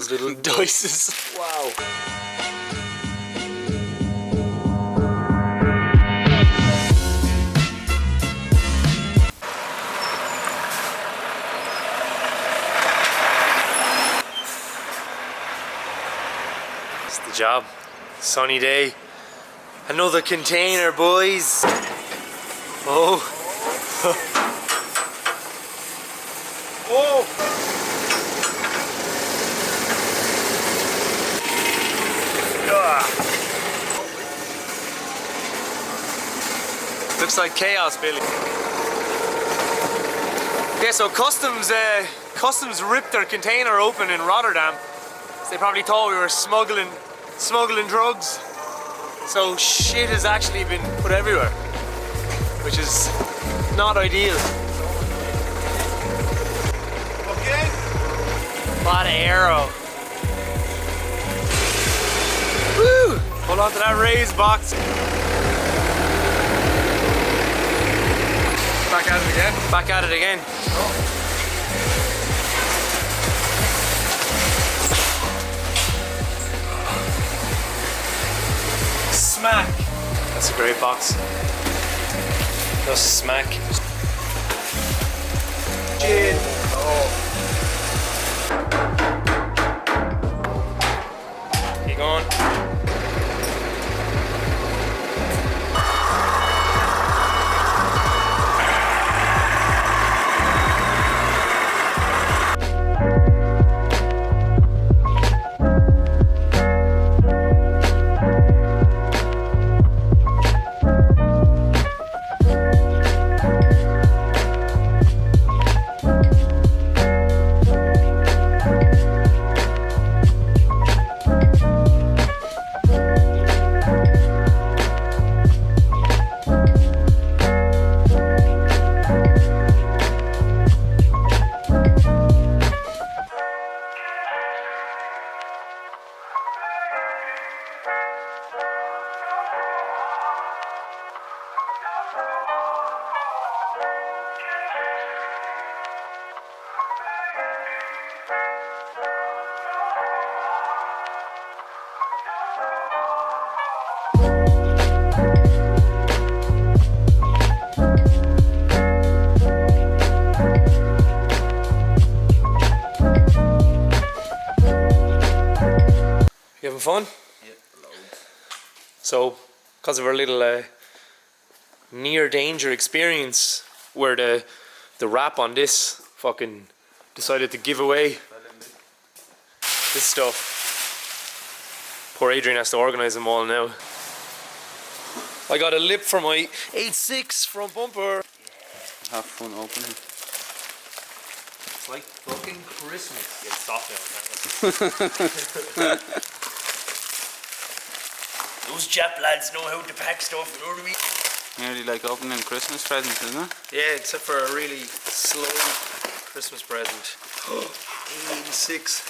those little dices. Wow. It's the job. Sunny day. Another container, boys. Oh. Whoa. Looks like chaos, Billy. Yeah, so customs ripped their container open in Rotterdam. They probably thought we were smuggling drugs. So shit has actually been put everywhere, which is not ideal. Okay. Lot of aero. Woo! Hold on to that raised box. Back at it again. Back at it again. Oh. Smack. That's a great box. Just smack. Gin. Oh. Keep going. You having fun? Yeah, loads. So, because of our little near danger experience, where the wrap on this fucking decided to give away this stuff. Poor Adrian has to organise them all now. I got a lip for my 8.6 front bumper. Have fun opening. It's like fucking Christmas. Yeah, stop now. Those Jap lads know how to pack stuff, you know what I mean? Nearly like opening Christmas presents, isn't it? Yeah, except for a really slow Christmas present. 86.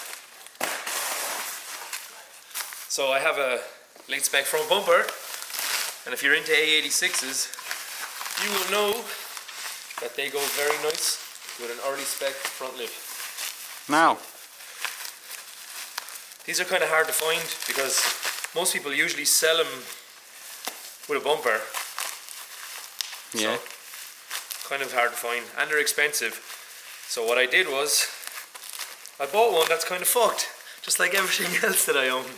So I have a late spec front bumper, and if you're into A86s, you will know that they go very nice with an early spec front lip. Now. These are kind of hard to find because most people usually sell them with a bumper. Yeah. So, kind of hard to find, and they're expensive. So what I did was, I bought one that's kind of fucked, just like everything else that I own.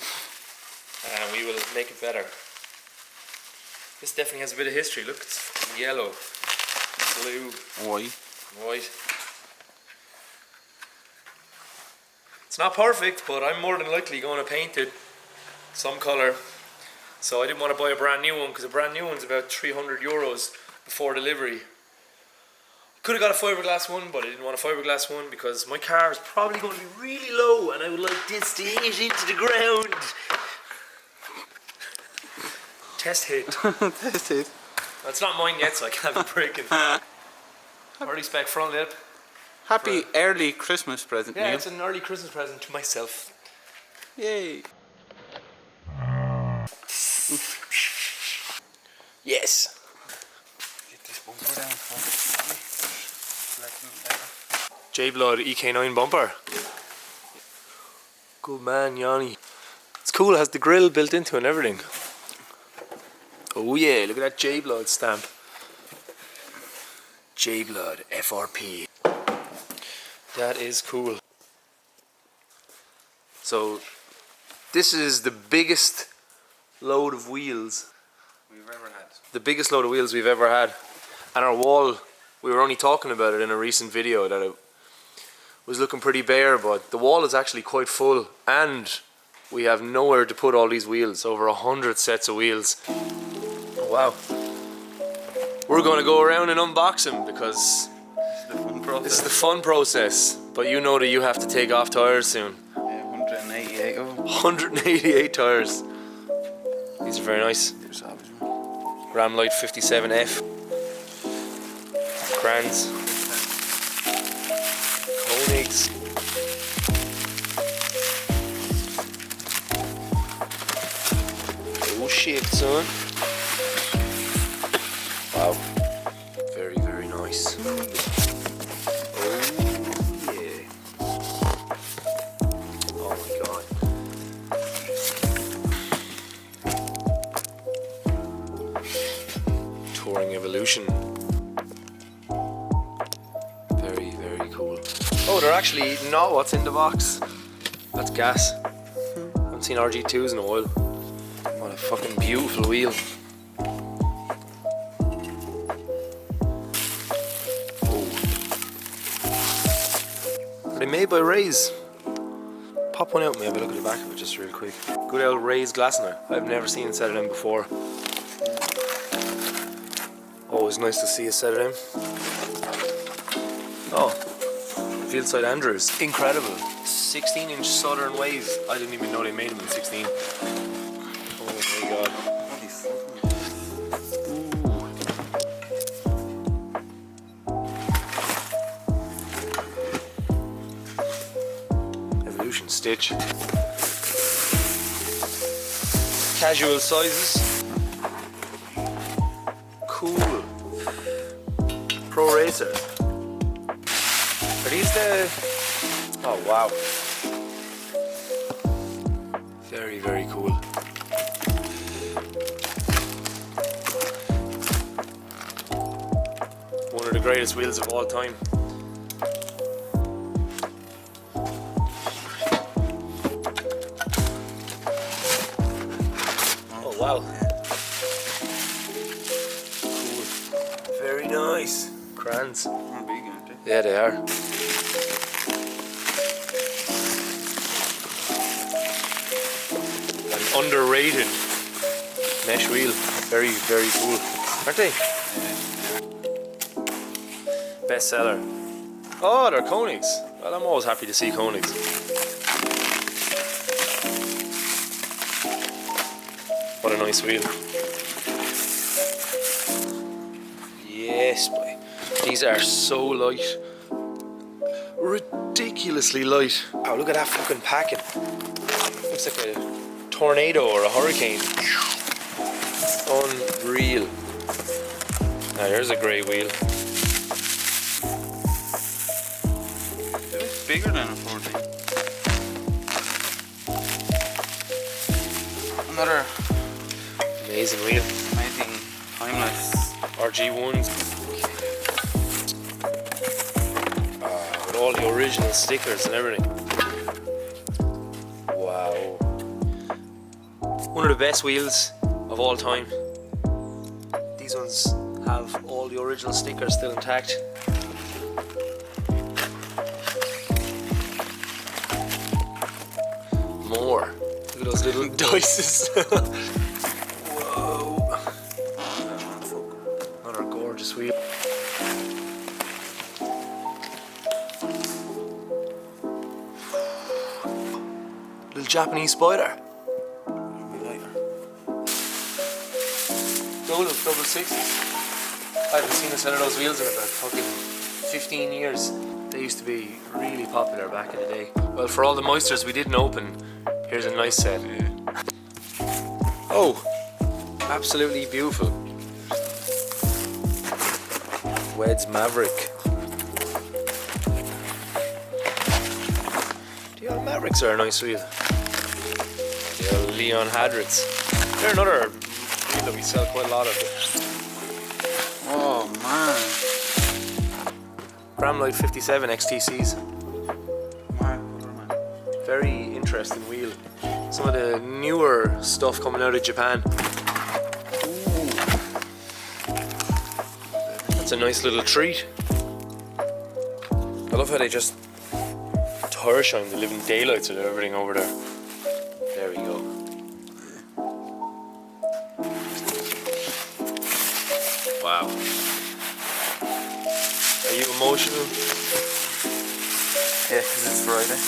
And we will make it better. This definitely has a bit of history. Look, it's yellow, blue, White. white. It's not perfect, but I'm more than likely going to paint it some colour. So I didn't want to buy a brand new one, because a brand new one's about €300 before delivery. Could have got a fiberglass one, but I didn't want a fiberglass one because my car is probably going to be really low and I would like this to hit into the ground. Test hit. Test it. It's not mine yet, so I can't have it breaking. Early spec front lip. Happy early Christmas present, Yeah, Neil. it's an early Christmas present to myself. Yay. Yes. Get this bumper down for J-Blood EK9 bumper. Good man, Yanni. It's cool, it has the grill built into it and everything. Oh yeah, look at that J-Blood stamp. J-Blood, FRP. That is cool. So, this is the biggest load of wheels we've ever had. The biggest load of wheels we've ever had. And our wall, we were only talking about it in a recent video that it was looking pretty bare, but the wall is actually quite full and we have nowhere to put all these wheels, over 100 sets of wheels. Oh, wow. We're going to go around and unbox them because this is the fun process. But you know that you have to take off tires soon. Yeah, 188 of them. 188 tires. These are very nice. They're savage, man. Ram Light 57F. Crans. Koenigs. Oh shit, son. Wow. Very, very nice. Oh yeah. Oh my god. Touring Evolution. Very, very cool. Oh, they're actually not what's in the box. That's gas. I haven't seen RG2s in a while. What a fucking beautiful wheel. Oh. Are they made by Rays? Pop one out and maybe look at the back of it just real quick. Good old Rays glass now. I've never seen a set of them before. Always nice to see a set of them. Oh, field side Andrews, incredible. 16-inch Southern Wave. I didn't even know they made them in 16. Oh my god. Holy fuck. Evolution stitch. Casual sizes. Cool. Pro Racer. Are these the... Oh wow. Very, very cool. One of the greatest wheels of all time. Oh wow. Cool. Very nice. Crans. They're big, aren't they? Yeah, they are. An underrated mesh wheel. Very, very cool. Aren't they? Bestseller. Oh, they're Koenigs. Well, I'm always happy to see Koenigs. What a nice wheel. Yes, boy. These are so light. Ridiculously light. Oh, look at that fucking packing. Looks like a tornado or a hurricane. Unreal. Now there's a grey wheel. It's bigger than a 14. Another Amazing wheel. amazing timeless. RG1s. With all the original stickers and everything. Wow. One of the best wheels of all time. These ones have all the original stickers still intact. More. Look at those little dices. Whoa. Another gorgeous wheel. Little Japanese spider. Double sixes. I haven't seen a set of those wheels in about fucking 15 years. They used to be really popular back in the day. Well, for all the moisters we didn't open, here's a nice set. Oh, absolutely beautiful. Wed's Maverick. The old Mavericks are a nice wheel. The old Leon Hadrids. They're another wheel that we sell quite a lot of. Oh man. Gramlite 57 XTCs. Mark colour, man. Very interesting wheel. Some of the newer stuff coming out of Japan. That's a nice little treat. I love how they just tire shine the living daylights of everything over there. There we go. Wow. Are you emotional? Yeah, 'cause it's Friday.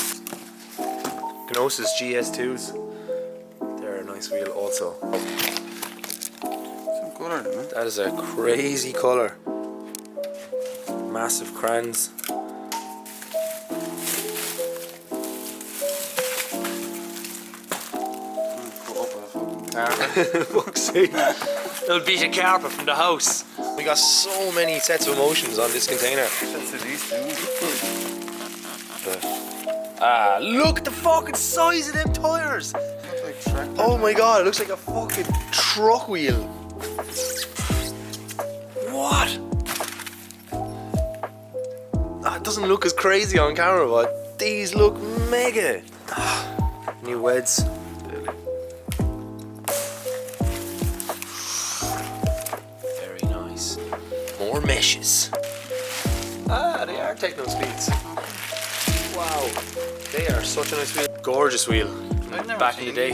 Gnosis GS2s. They're a nice wheel also. Some colour, man. That is a crazy colour. Massive crans. Put up a fucking carpet. Fuck's sake. They'll beat a carpet from the house. We got so many sets of emotions on this container. That's at least doing. Ah, look at the fucking size of them tires. Looks like tractor. Oh my god, it looks like a fucking truck wheel. What? Ah, it doesn't look as crazy on camera, but these look mega. Ah, new weds. Very nice. More meshes. Ah, they are techno speeds. Wow, they are such a nice wheel. Gorgeous wheel. I've never Back in the seen day.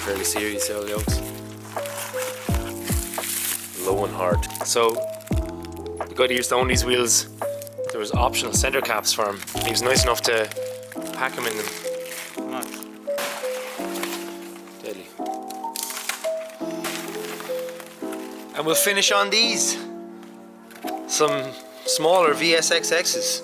Fairly serious sale yokes. Low and hard. So the guy that used to own these wheels, there was optional center caps for him. He was nice enough to pack them in them. Nice. Deadly. And we'll finish on these. Some smaller VSXXs.